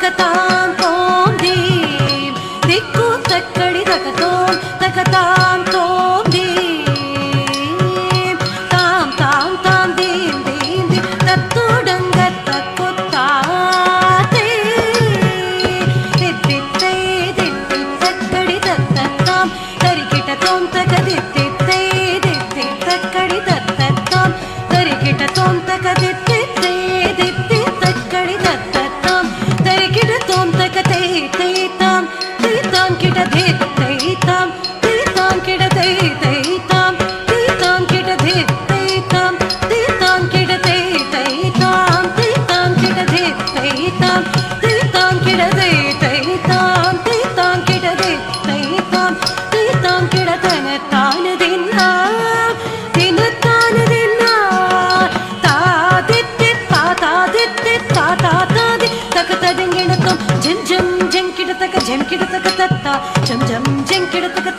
தகதாம் தோம் தீம் திக்கு தக்கடி தகதோம் தகதாம் தோம் தீம் தாம் தாம் தாம் தீம் தீம் தீம் தத்துடங்க தக்குத்தாத்தே தித்தித்தை தித்தி தக்கடி தத்தத்தாம் தரிக்கிட்ட தோம் தக தித்தித்தை தித்தி தக்கடி தத்தத்தாம் தரிக்கிட்ட தோம் தக தித்தித்தை தித்தி தக்கடி தத்தத்தாம் தரிக்கிட்ட தோம் தக தை தை தாம் தை தாம் கிட்ட தித்தை தாம் தை தாம் கிட்ட தை தை தாம் தை தாம் கிட்ட தித்தை தாம் தை தாம் கிட்ட தை தை தாம் தை தாம் கிட்ட தித்தை தாம் தை தாம் கிட்ட தை தை தாம் தை தாம் கிட்ட தித்தை தாம் தை தாம் கிட்ட தன தானு தின்னா தினத்தானு தின்னா தா தித்தி தா தா தித்தி தா தா தாதி தக ததிங்கிடத்தம் ஜம் ஜம் ஜம் கிட தக ஜம் கிட தக தத்தா ஜம் ஜம் ஜம் கிட தக